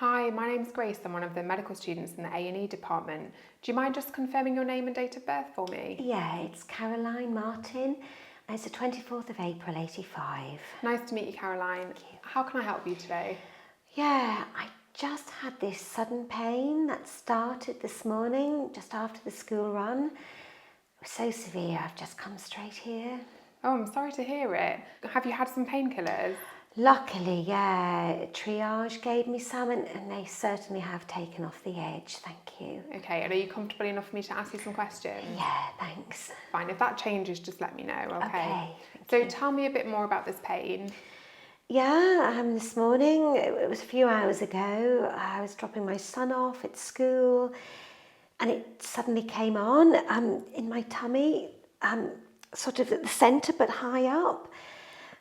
Hi, my name's Grace. I'm one of the medical students in the A&E department. Do you mind just confirming your name and date of birth for me? Yeah, it's Caroline Martin. It's the 24th of April, 85. Nice to meet you, Caroline. Thank you. How can I help you today? Yeah, I just had this sudden pain that started this morning, just after the school run. It was so severe, I've just come straight here. Oh, I'm sorry to hear it. Have you had some painkillers? Luckily, yeah, triage gave me some and they certainly have taken off the edge, thank you. Okay, and are you comfortable enough for me to ask you some questions? Yeah, thanks. Fine, if that changes, just let me know, okay? Thank So you. tell me a bit more about this pain. Yeah, this morning, it was a few hours ago, I was dropping my son off at school and it suddenly came on in my tummy, sort of at the centre but high up,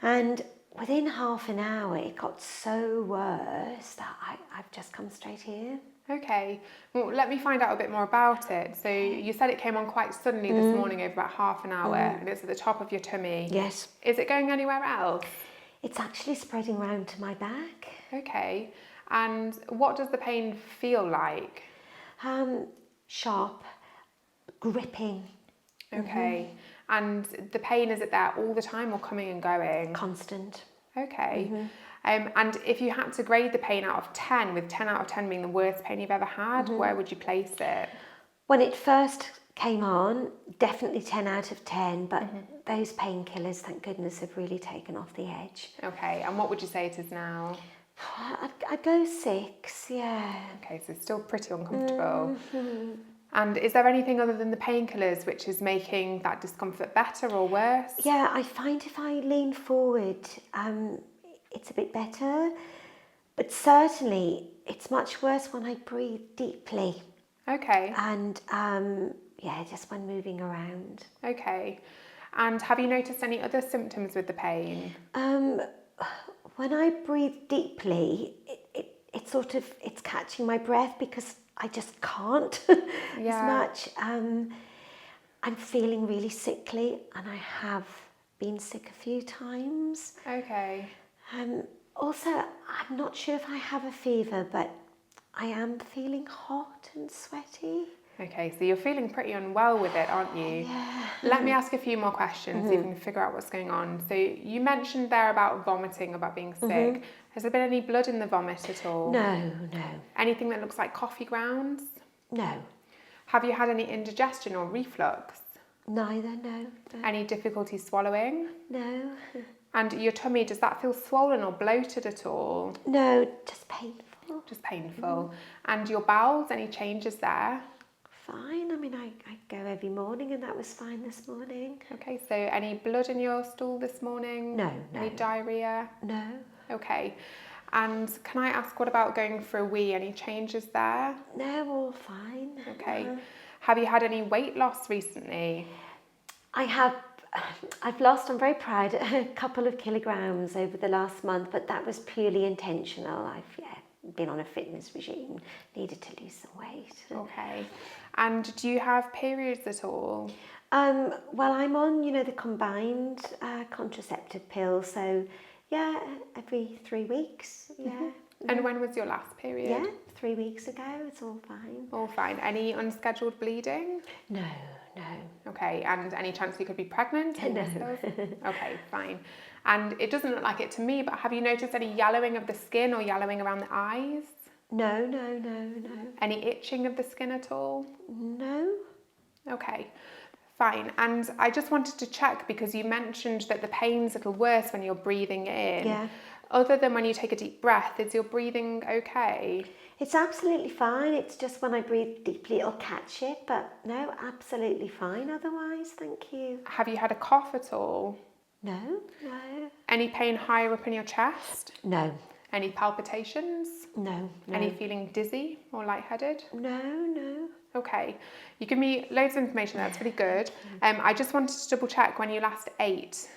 and within half an hour it got so worse that I've just come straight here. Okay, well, let me find out a bit more about it. So you said it came on quite suddenly this morning over about half an hour and it's at the top of your tummy. Yes. Is it going anywhere else? It's actually spreading round to my back. Okay, and what does the pain feel like? Sharp, gripping. Okay, and the pain, is it there all the time or coming and going? Constant. Okay, and if you had to grade the pain out of 10, with 10 out of 10 being the worst pain you've ever had, where would you place it? When it first came on, definitely 10 out of 10, but those painkillers, thank goodness, have really taken off the edge. Okay, and what would you say it is now? I'd go 6, yeah. Okay, so still pretty uncomfortable. And is there anything other than the painkillers which is making that discomfort better or worse? Yeah, I find if I lean forward, it's a bit better, but certainly it's much worse when I breathe deeply. Okay. And yeah, just when moving around. Okay. And have you noticed any other symptoms with the pain? When I breathe deeply, it's catching my breath because I just can't as much. I'm feeling really sickly and I have been sick a few times. Okay. Also, I'm not sure if I have a fever, but I am feeling hot and sweaty. Okay, so you're feeling pretty unwell with it, aren't you? Yeah. Let me ask a few more questions so you can figure out what's going on. So you mentioned there about vomiting, about being sick. Has there been any blood in the vomit at all? No. Anything that looks like coffee grounds? No. Have you had any indigestion or reflux? Neither, no. Any difficulty swallowing? No. And your tummy, does that feel swollen or bloated at all? No, just painful. Just painful. And your bowels, any changes there? Fine. I mean, I go every morning and that was fine this morning. Okay, so any blood in your stool this morning? No. Any diarrhea? No. Okay. And can I ask, what about going for a wee? Any changes there? No, all fine. Okay. Have you had any weight loss recently? I've lost, I'm very proud, a couple of kilograms over the last month, but that was purely intentional. I've been on a fitness regime, needed to lose some weight. Okay. And do you have periods at all? Well, I'm on, the combined contraceptive pill, so yeah, every 3 weeks, yeah. And when was your last period? Yeah, 3 weeks ago, it's all fine. All fine. Any unscheduled bleeding? No. Okay, and any chance you could be pregnant? No. Okay, fine. And it doesn't look like it to me, but have you noticed any yellowing of the skin or yellowing around the eyes? No. Any itching of the skin at all? No. Okay, fine. And I just wanted to check because you mentioned that the pain's a little worse when you're breathing in. Yeah. Other than when you take a deep breath, is your breathing okay? It's absolutely fine. It's just when I breathe deeply, it'll catch it. But no, absolutely fine otherwise, thank you. Have you had a cough at all? No. Any pain higher up in your chest? No. Any palpitations? No. Any feeling dizzy or lightheaded? No. Okay, you give me loads of information there, that's really good. I just wanted to double check when you last ate,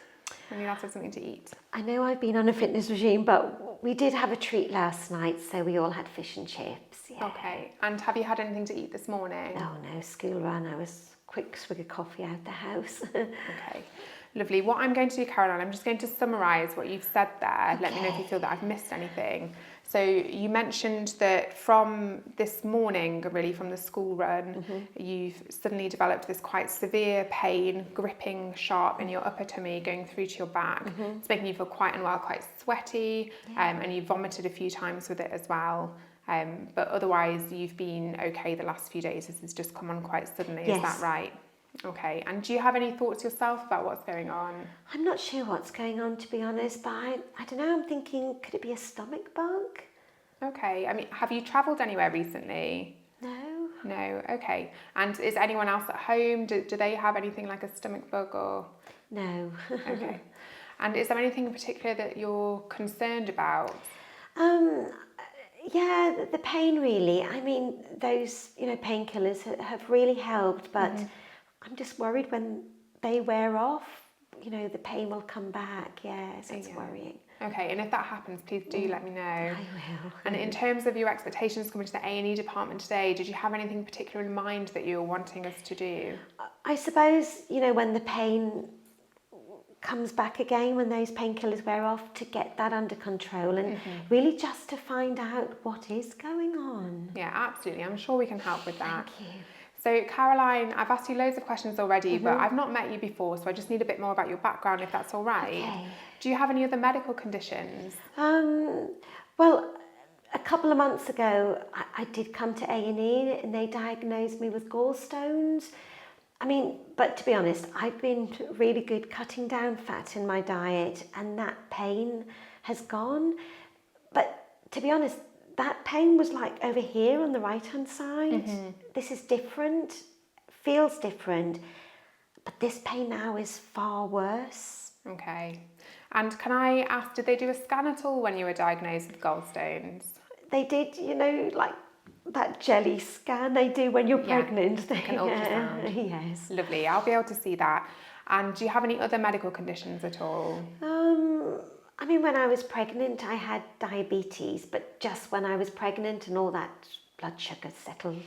when you last had something to eat. I know I've been on a fitness regime, but we did have a treat last night, so we all had fish and chips. Yeah. Okay, and have you had anything to eat this morning? Oh no, school run, I was quick swig of coffee out the house. Okay, lovely. What I'm going to do, Caroline, I'm just going to summarise what you've said there. Let me know if you feel that I've missed anything. So you mentioned that from this morning, really from the school run, you've suddenly developed this quite severe pain, gripping sharp in your upper tummy, going through to your back. It's making you feel quite unwell, quite sweaty, and you vomited a few times with it as well. But otherwise, you've been okay the last few days. This has just come on quite suddenly. Is that right? Okay. And do you have any thoughts yourself about what's going on? I'm not sure what's going on, to be honest, but I don't know, I'm thinking, could it be a stomach bug? Okay. I mean, have you travelled anywhere recently? No. No. Okay. And is anyone else at home? Do they have anything like a stomach bug or? No. Okay. And is there anything in particular that you're concerned about? Yeah, the pain really. I mean, those, painkillers have really helped, but I'm just worried when they wear off, the pain will come back. Yes, it's worrying. Okay, and if that happens, please do let me know. I will. And in terms of your expectations coming to the A&E department today, did you have anything particular in mind that you were wanting us to do? I suppose, when the pain comes back again, when those painkillers wear off, to get that under control and really just to find out what is going on. Yeah, absolutely. I'm sure we can help with that. Thank you. So Caroline, I've asked you loads of questions already, but I've not met you before, so I just need a bit more about your background, if that's all right. Okay. Do you have any other medical conditions? Well, a couple of months ago, I did come to A&E and they diagnosed me with gallstones. I mean, but to be honest, I've been really good cutting down fat in my diet and that pain has gone. But to be honest, that pain was like over here on the right-hand side. This is different, feels different, but this pain now is far worse. Okay. And can I ask, did they do a scan at all when you were diagnosed with gallstones? They did, like that jelly scan they do when you're pregnant. Like an ultrasound. Yes. Lovely, I'll be able to see that. And do you have any other medical conditions at all? I mean, when I was pregnant, I had diabetes, but just when I was pregnant and all that blood sugar settled,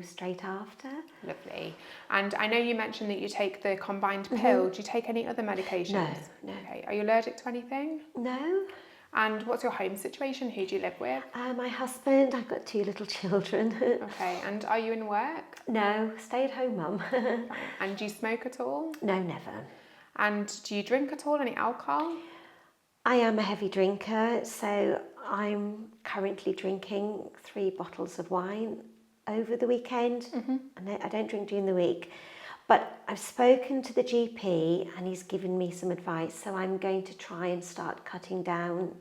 straight after. Lovely. And I know you mentioned that you take the combined pill. Do you take any other medications? No. Okay. Are you allergic to anything? No. And what's your home situation? Who do you live with? My husband, I've got 2 little children. Okay. And are you in work? No, stay-at-home mum. And do you smoke at all? No, never. And do you drink at all? Any alcohol? I am a heavy drinker, so I'm currently drinking 3 bottles of wine over the weekend. And I don't drink during the week. But I've spoken to the GP and he's given me some advice, so I'm going to try and start cutting down,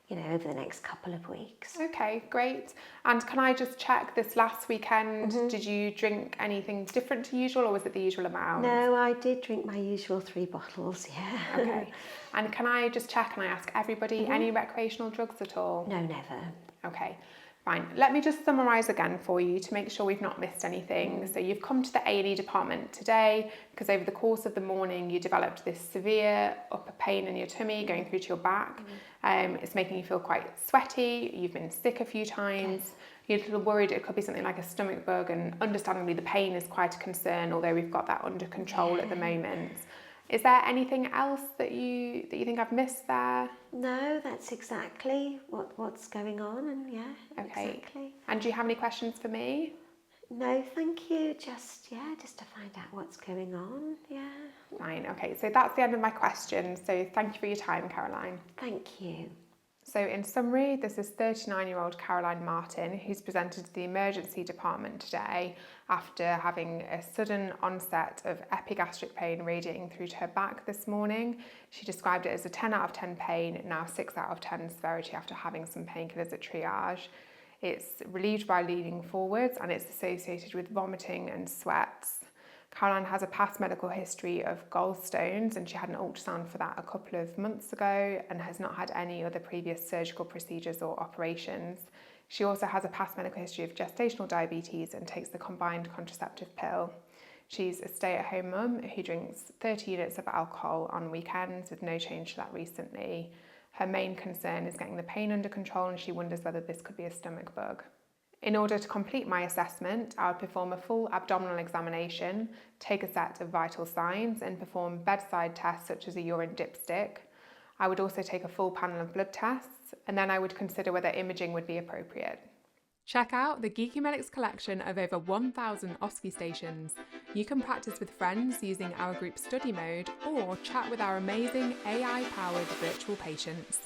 over the next couple of weeks. Okay, great. And can I just check, this last weekend, did you drink anything different to usual or was it the usual amount? No, I did drink my usual 3 bottles, yeah. Okay. And can I just check and I ask everybody, any recreational drugs at all? No, never. Okay. Fine. Let me just summarise again for you to make sure we've not missed anything. So you've come to the A&E department today because over the course of the morning you developed this severe upper pain in your tummy going through to your back. It's making you feel quite sweaty. You've been sick a few times. You're a little worried it could be something like a stomach bug, and understandably the pain is quite a concern, although we've got that under control at the moment. Is there anything else that you think I've missed there? No, that's exactly what's going on, and Okay. exactly. And do you have any questions for me? No, thank you. Just to find out what's going on. Yeah. Fine. Okay. So that's the end of my questions. So thank you for your time, Caroline. Thank you. So in summary, this is 39-year-old Caroline Martin who's presented to the emergency department today after having a sudden onset of epigastric pain radiating through to her back this morning. She described it as a 10 out of 10 pain, now 6 out of 10 severity after having some painkillers at triage. It's relieved by leaning forwards and it's associated with vomiting and sweats. Caroline has a past medical history of gallstones and she had an ultrasound for that a couple of months ago and has not had any other previous surgical procedures or operations. She also has a past medical history of gestational diabetes and takes the combined contraceptive pill. She's a stay-at-home mum who drinks 30 units of alcohol on weekends with no change to that recently. Her main concern is getting the pain under control and she wonders whether this could be a stomach bug. In order to complete my assessment, I would perform a full abdominal examination, take a set of vital signs and perform bedside tests such as a urine dipstick. I would also take a full panel of blood tests, and then I would consider whether imaging would be appropriate. Check out the Geeky Medics collection of over 1,000 OSCE stations. You can practice with friends using our group study mode or chat with our amazing AI-powered virtual patients.